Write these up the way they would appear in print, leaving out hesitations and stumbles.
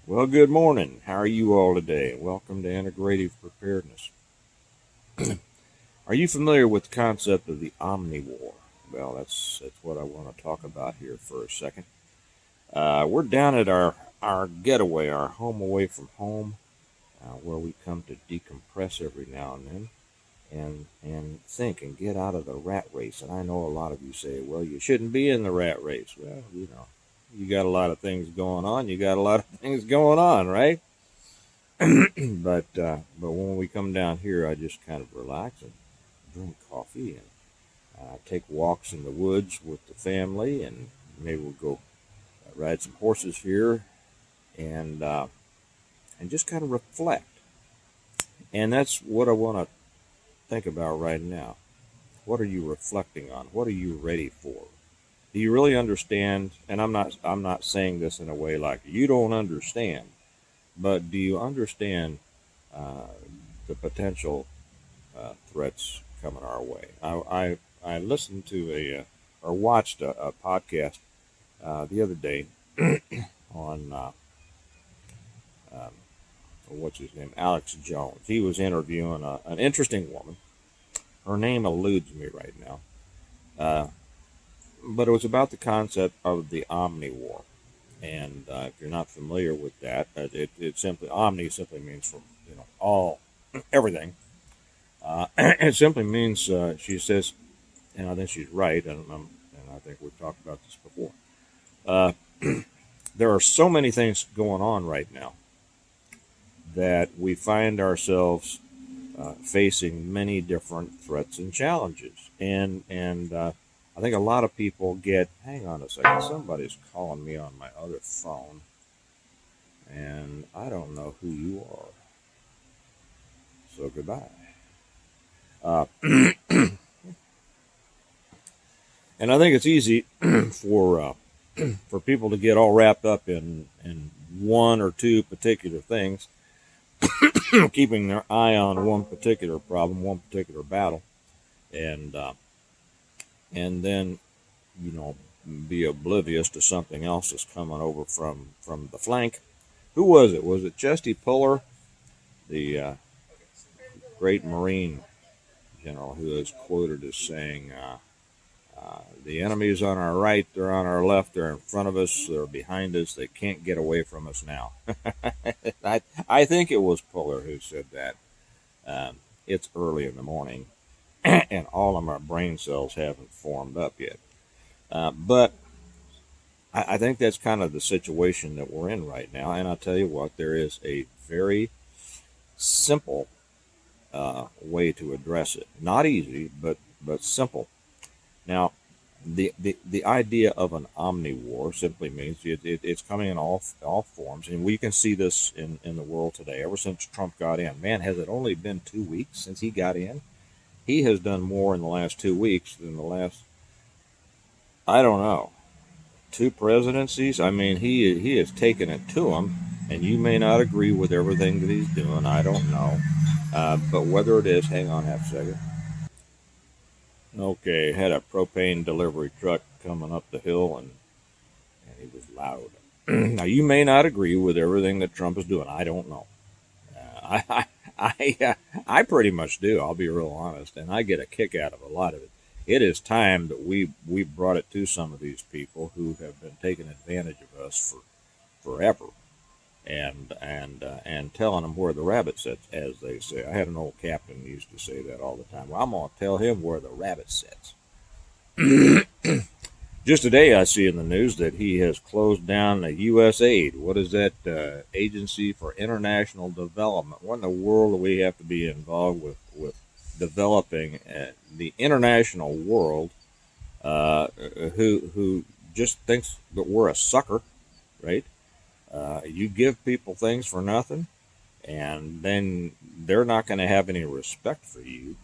Well, good morning. How are you all today? Welcome to Integrative Preparedness. Are you familiar with the concept of the Omni War? Well, that's what I want to talk about here for a second. We're down at our getaway, our home away from home, where we come to decompress every now and then and think and get out of the rat race. And I know a lot of you say, well, you shouldn't be in the rat race. Well, you got a lot of things going on. You got a lot of things going on, right? But when we come down here, I just kind of relax and drink coffee and take walks in the woods with the family, and maybe we'll go ride some horses here and just kind of reflect. And that's what I want to think about right now. What are you reflecting on? What are you ready for? Do you really understand? And I'm not saying this in a way like you don't understand, but do you understand uh, the potential threats coming our way? I listened to or watched a podcast the other day on um, what's his name, Alex Jones. He was interviewing an interesting woman. Her name eludes me right now, uh, but it was about the concept of the Omni War. And if you're not familiar with that, it simply omni simply means from all everything. It simply means she says, and I think she's right, and I think we've talked about this before. Uh, there are so many things going on right now that we find ourselves facing many different threats and challenges, and I think a lot of people get. Hang on a second, somebody's calling me on my other phone, and I don't know who you are. So goodbye. Uh, and I think it's easy for people to get all wrapped up in one or two particular things, keeping their eye on one particular problem, one particular battle, and uh, and then you know be oblivious to something else that's coming over from the flank. Who was it? Was it Chesty Puller, the great Marine general, who is quoted as saying? The enemy's on our right, they're on our left, they're in front of us, they're behind us, they can't get away from us now. I think it was Puller who said that. It's early in the morning, and all of our brain cells haven't formed up yet. But I think that's kind of the situation that we're in right now. And I'll tell you what, there is a very simple way to address it. Not easy, but simple. Now, the idea of an omni war simply means it's coming in all forms, and we can see this in the world today. Ever since Trump got in, man, has it only been 2 weeks since he got in? He has done more in the last 2 weeks than the last, I don't know, two presidencies. I mean, he has taken it to him, and you may not agree with everything that he's doing. I don't know, but whether it is, hang on half a second. Okay, had a propane delivery truck coming up the hill, and he was loud. Now, you may not agree with everything that Trump is doing. I don't know. I pretty much do. I'll be real honest, and I get a kick out of a lot of it. It is time that we brought it to some of these people who have been taking advantage of us for forever, and telling them where the rabbit sits, as they say. I had an old captain who used to say that all the time. Well, I'm going to tell him where the rabbit sits. Just today, I see in the news that he has closed down the USAID. What is that? Agency for International Development. What in the world do we have to be involved with developing the international world? Who just thinks that we're a sucker, right? You give people things for nothing, and then they're not going to have any respect for you.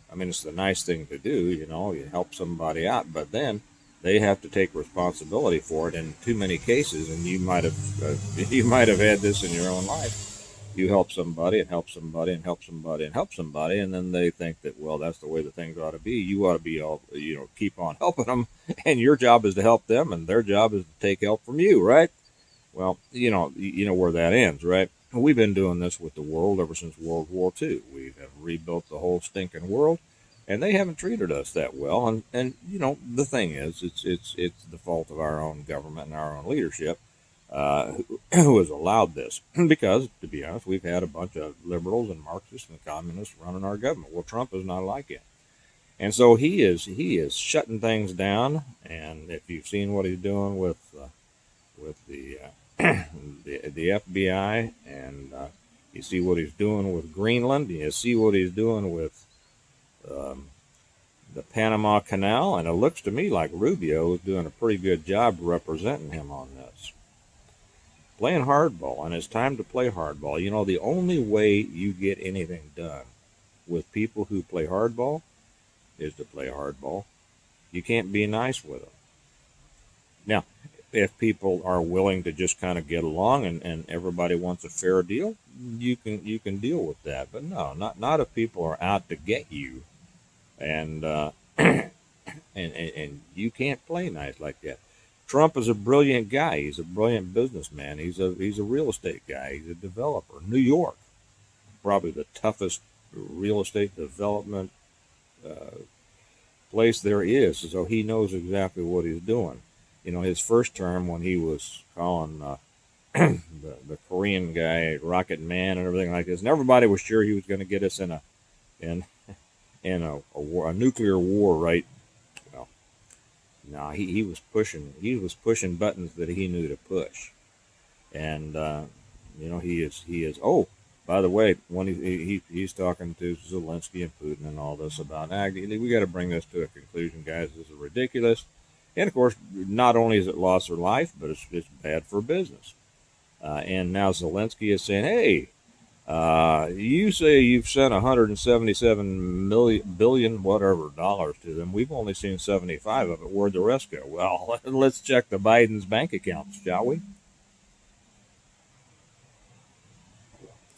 I mean, it's the nice thing to do, you help somebody out, but then they have to take responsibility for it in too many cases. And you might have you might have had this in your own life. You help somebody and help somebody and help somebody and help somebody, and then they think that, well, that's the way the things ought to be. You ought to be all, keep on helping them, and your job is to help them, and their job is to take help from you, right? Well, you know where that ends, right? We've been doing this with the world ever since World War II. We have rebuilt the whole stinking world, and they haven't treated us that well. And the thing is, it's the fault of our own government and our own leadership who has allowed this. Because, to be honest, we've had a bunch of liberals and Marxists and communists running our government. Well, Trump is not like it. And so he is shutting things down. And if you've seen what he's doing with the FBI, and you see what he's doing with Greenland, you see what he's doing with um, the Panama Canal, and it looks to me like Rubio is doing a pretty good job representing him on this. Playing hardball, and it's time to play hardball. The only way you get anything done with people who play hardball is to play hardball. You can't be nice with them. Now, if people are willing to just kind of get along and everybody wants a fair deal, you can deal with that. But no, not if people are out to get you, and and you can't play nice like that. Trump is a brilliant guy. He's a brilliant businessman. He's a real estate guy. He's a developer. New York, probably the toughest real estate development uh, place there is. So he knows exactly what he's doing. His first term when he was calling the Korean guy Rocket Man and everything like this, and everybody was sure he was going to get us in a nuclear war, right? Well, no, he was pushing buttons that he knew to push, and he is. Oh, by the way, when he's talking to Zelensky and Putin and all this about, we got to bring this to a conclusion, guys. This is ridiculous. And of course, not only is it loss of life, but it's bad for business. And now Zelensky is saying, "Hey, you say you've sent 177 billion whatever dollars to them. We've only seen 75 of it. Where'd the rest go?" Well, let's check the Biden's bank accounts, shall we?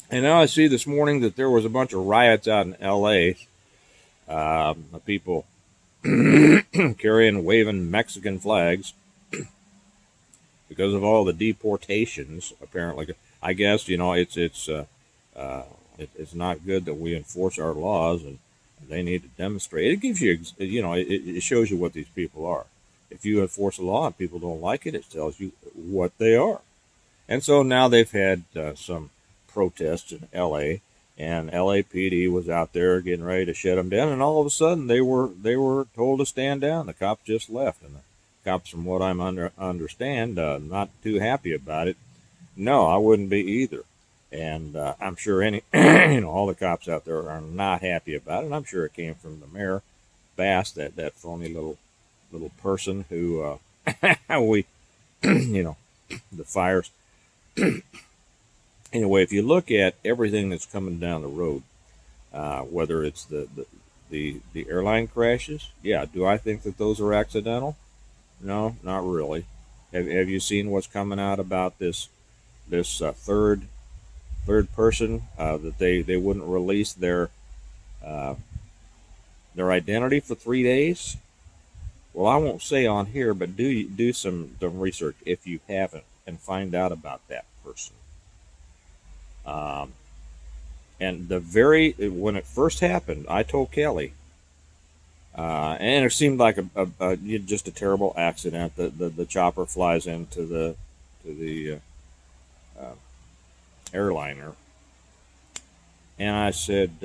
And now I see this morning that there was a bunch of riots out in L.A. People carrying, waving Mexican flags because of all the deportations. Apparently, I guess it's not good that we enforce our laws, and they need to demonstrate. It gives you, it shows you what these people are. If you enforce a law and people don't like it, it tells you what they are. And so now they've had some protests in L.A. and LAPD was out there getting ready to shut them down, and all of a sudden they were told to stand down. The cops just left, and the cops, from what I'm understand, not too happy about it. No, I wouldn't be either, and I'm sure all the cops out there are not happy about it. And I'm sure it came from the mayor, Bass, that phony little person who we the fires. Anyway, if you look at everything that's coming down the road, whether it's the airline crashes, yeah, do I think that those are accidental? No, not really. Have you seen what's coming out about this third person that they wouldn't release uh, their identity for 3 days? Well, I won't say on here, but do some research if you haven't and find out about that person. Um, and when it first happened, I told Kelly, and it seemed like just a terrible accident. The chopper flies into the uh, airliner, and I said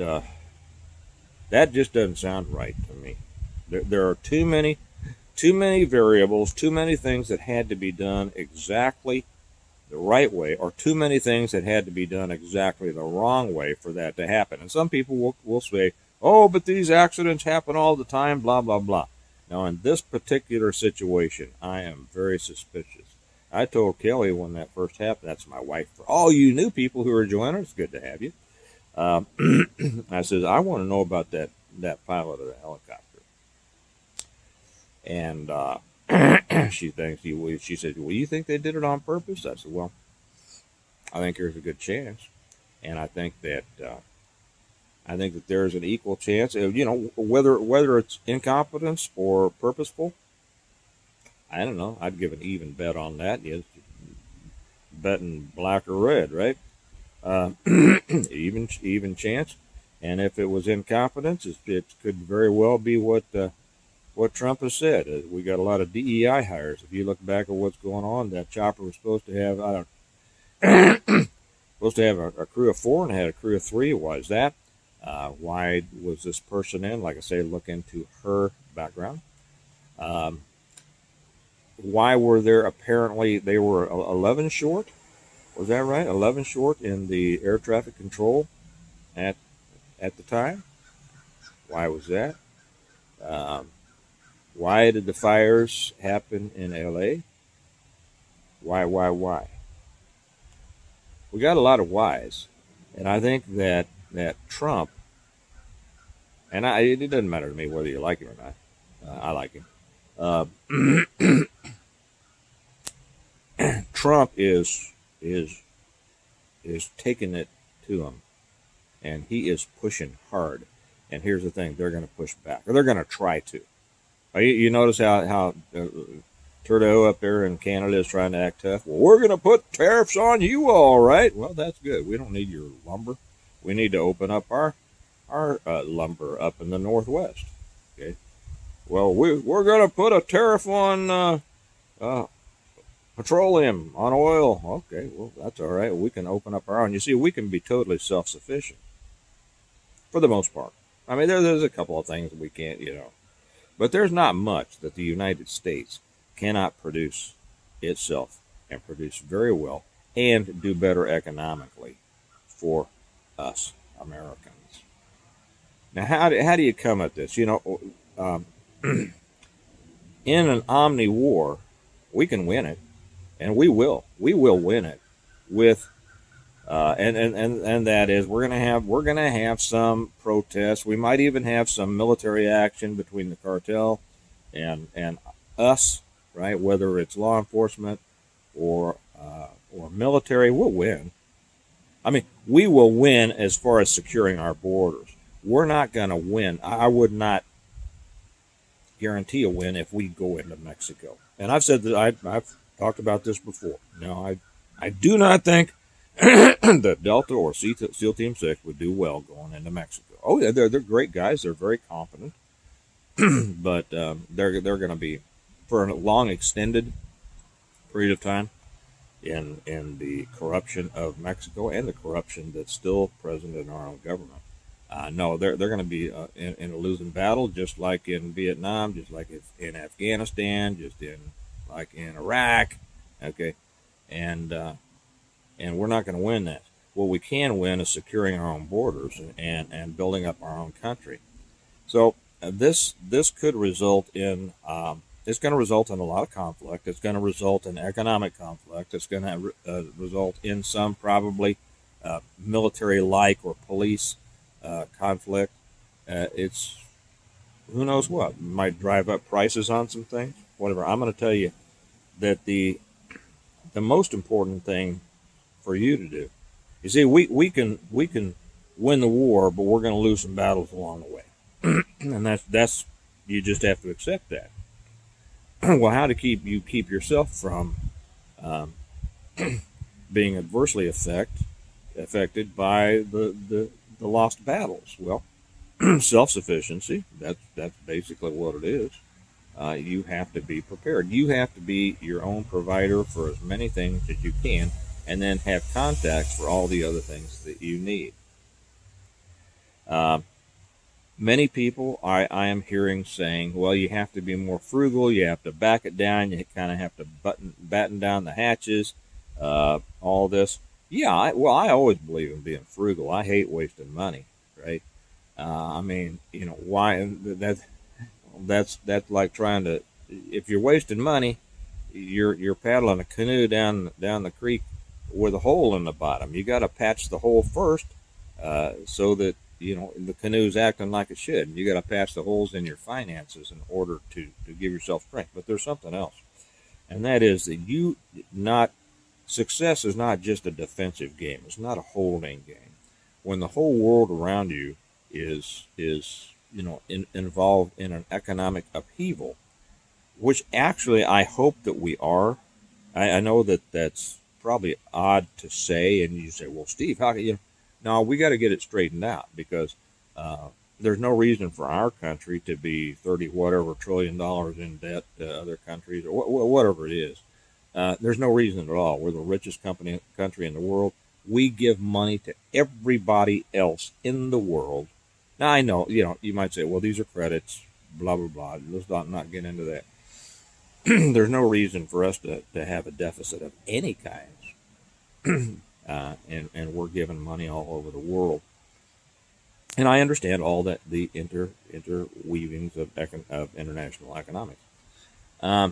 that just doesn't sound right to me. There are too many variables, too many things that had to be done exactly the right way, or too many things that had to be done exactly the wrong way for that to happen. And some people will say, "Oh, but these accidents happen all the time, blah, blah, blah." Now, in this particular situation, I am very suspicious. I told Kelly when that first happened, that's my wife, for all you new people who are joining, it's good to have you. I said, I want to know about that pilot of the helicopter. And she said, "Well, you think they did it on purpose?" I said, "Well, I think there's a good chance, and I think that there's an equal chance. Whether it's incompetence or purposeful, I don't know. I'd give an even bet on that. betting black or red, right? Uh, even chance. And if it was incompetence, it could very well be what Trump has said. We got a lot of DEI hires. If you look back at what's going on, that chopper was supposed to have a crew of 4 and had a crew of 3. Why is that? Why was this person in? Like I say, look into her background. Um, why were there apparently they were 11 short? Was that right? 11 short in the air traffic control at at the time. Why was that? Um, why did the fires happen in LA? Why? We got a lot of whys, and I think that Trump it doesn't matter to me whether you like him or not. I like him. Uh, Trump is is taking it to him, and he is pushing hard. And here's the thing: they're going to push back, or they're going to try to. You notice how Trudeau up there in Canada is trying to act tough. Well, we're going to put tariffs on you, all right. Well, that's good. We don't need your lumber. We need to open up our lumber up in the Northwest. Okay. Well, we're going to put a tariff on uh, petroleum, on oil. Okay. Well, that's all right. We can open up our own. You see, we can be totally self-sufficient for the most part. I mean, there's a couple of things we can't, but there's not much that the United States cannot produce itself and produce very well and do better economically for us Americans. Now, how do you come at this? Um, in an Omni War, we can win it, and we will. We will win it with and that is we're gonna have some protests. We might even have some military action between the cartel and us, right? Whether it's law enforcement or military, we'll win. I mean, we will win as far as securing our borders. We're not gonna win. I would not guarantee a win if we go into Mexico. And I've said that I've talked about this before. No, I do not think that Delta or SEAL Team 6 would do well going into Mexico. Oh yeah, they're great guys. They're very competent, but they're going to be for a long extended period of time in the corruption of Mexico and the corruption that's still present in our own government. No, they're going to be in a losing battle, just like in Vietnam, just like in Afghanistan, just like in Iraq. Okay, and we're not going to win that. What we can win is securing our own borders and building up our own country. So this could result in it's going to result in a lot of conflict. It's going to result in economic conflict. It's going to result in some probably military-like or police conflict. It's who knows what. It might drive up prices on some things. Whatever. I'm going to tell you that the most important thing for you to do. You see, we can win the war, but we're going to lose some battles along the way, and that's you just have to accept that. Well, how to keep yourself from being adversely affected by the lost battles? Well, self-sufficiency. That's basically what it is. You have to be prepared. You have to be your own provider for as many things as you can, and then have contacts for all the other things that you need. Many people I am hearing saying, well, you have to be more frugal, you have to back it down, you kind of have to batten down the hatches, all this. Yeah, I always believe in being frugal. I hate wasting money, right? I mean, why? That's like trying to, if you're wasting money, you're paddling a canoe down the creek with a hole in the bottom. You got to patch the hole first, so that the canoe's acting like it should. You got to patch the holes in your finances in order to give yourself strength. But there's something else, and that is that success is not just a defensive game. It's not a holding game. When the whole world around you is involved in an economic upheaval, which actually I hope that we are. I know that that's probably odd to say, and you say, well, Steve, how can you? No, we got to get it straightened out because there's no reason for our country to be 30 whatever trillion dollars in debt to other countries or whatever it is. There's no reason at all. We're the richest country in the world. We give money to everybody else in the world. Now I know, you might say, well, these are credits, blah blah blah. Let's not get into that. There's no reason for us to have a deficit of any kind, and we're giving money all over the world. And I understand all that the interweavings of international economics. But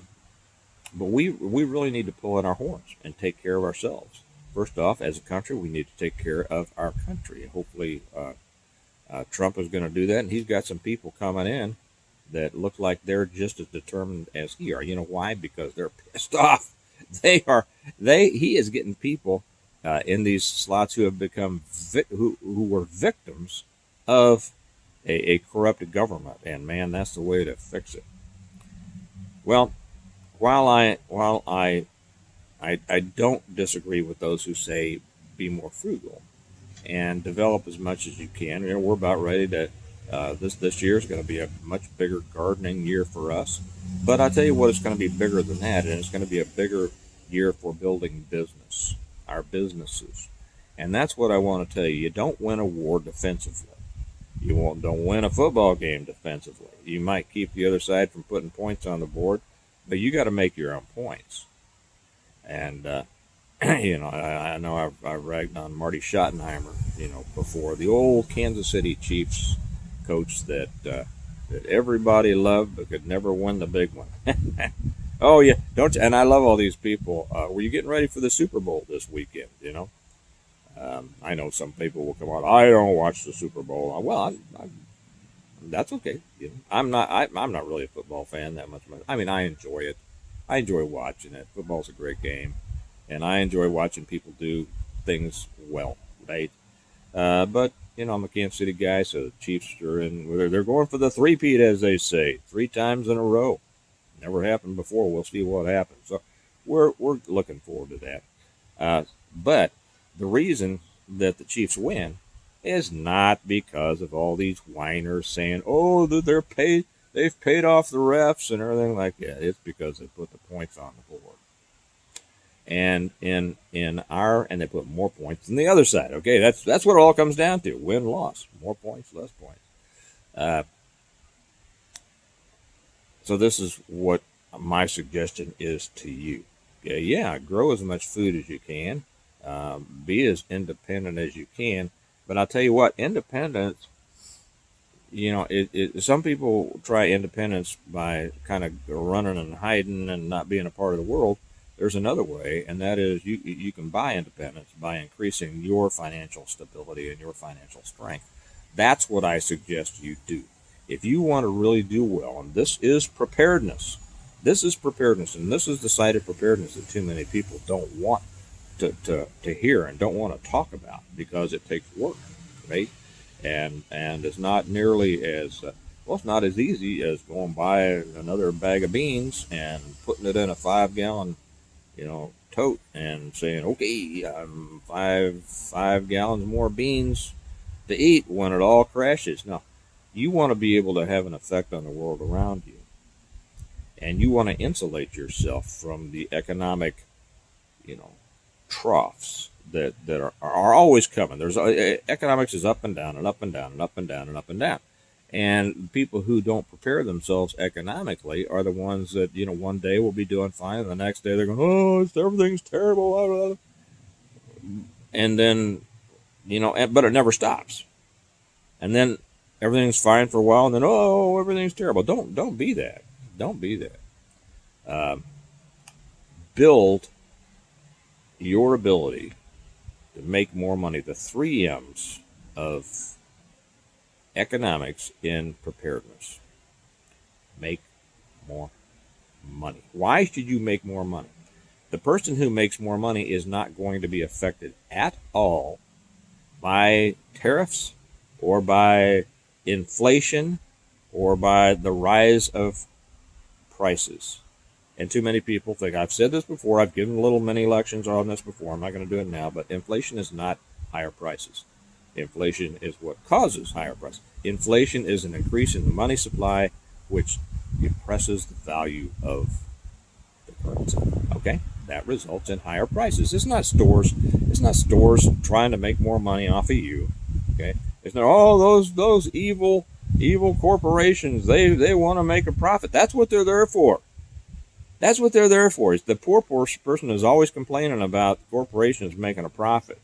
we really need to pull in our horns and take care of ourselves. First off, as a country, we need to take care of our country. Hopefully, Trump is going to do that, and he's got some people coming in that look like they're just as determined as he are. You know why? Because they're pissed off. He is getting people in these slots who have become who were victims of a corrupted government, and man, that's the way to fix it. Well, while I don't disagree with those who say be more frugal and develop as much as you can. We're about ready to. This year is going to be a much bigger gardening year for us. But I tell you what, it's going to be bigger than that, and it's going to be a bigger year for building business, our businesses. And that's what I want to tell you. You don't win a war defensively. You don't win a football game defensively. You might keep the other side from putting points on the board, but you got to make your own points. And I know I've ragged on Marty Schottenheimer, before, the old Kansas City Chiefs coach that everybody loved but could never win the big one. Oh yeah, don't you? And I love all these people. Were you getting ready for the Super Bowl this weekend? I know some people will come on. I don't watch the Super Bowl. Well, that's okay. I'm not really a football fan that much. I mean, I enjoy it. I enjoy watching it. Football's a great game, and I enjoy watching people do things well, right? But I'm a Kansas City guy, so the Chiefs are in. They're going for the three-peat, as they say, 3 times in a row. Never happened before. We'll see what happens. So we're looking forward to that. But the reason that the Chiefs win is not because of all these whiners saying, "Oh, they've paid off the refs and everything like that." It's because they put the points on the board. And they put more points than the other side. Okay, that's what it all comes down to: win, loss, more points, less points. So this is what my suggestion is to you. Okay, yeah, grow as much food as you can, be as independent as you can. But I'll tell you what, independence. Some people try independence by kind of running and hiding and not being a part of the world. There's another way, and that is you can buy independence by increasing your financial stability and your financial strength. That's what I suggest you do. If you want to really do well, and this is preparedness. This is preparedness, and this is the side of preparedness that too many people don't want to hear and don't want to talk about because it takes work, right? And it's not nearly as it's not as easy as going buy another bag of beans and putting it in a 5-gallon tote and saying, okay, 5 gallons more beans to eat when it all crashes. No, you want to be able to have an effect on the world around you, and you want to insulate yourself from the economic, troughs that are always coming. There's economics is up and down and up and down and up and down and up and down. And people who don't prepare themselves economically are the ones that, one day will be doing fine, and the next day they're going, oh, everything's terrible, blah, blah, blah. And then, but it never stops. And then everything's fine for a while, and then, oh, everything's terrible. Don't be that. Don't be that. Build your ability to make more money. The 3 M's of economics in preparedness. Make more money. Why should you make more money? The person who makes more money is not going to be affected at all by tariffs or by inflation or by the rise of prices. And too many people think, I've said this before, I've given little mini lectures on this before, I'm not going to do it now, but inflation is not higher prices. Inflation is what causes higher prices. Inflation is an increase in the money supply, which depresses the value of the currency. Okay? That results in higher prices. It's not stores trying to make more money off of you. Okay? It's not, oh, those evil corporations, they want to make a profit. That's what they're there for. That's what they're there for. Is the poor person is always complaining about corporations making a profit.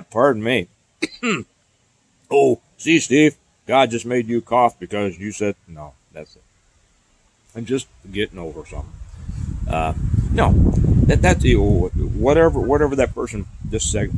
Pardon me. Oh, see, Steve, God just made you cough because you said no. That's it. I'm just getting over something. No, that's whatever that person just said.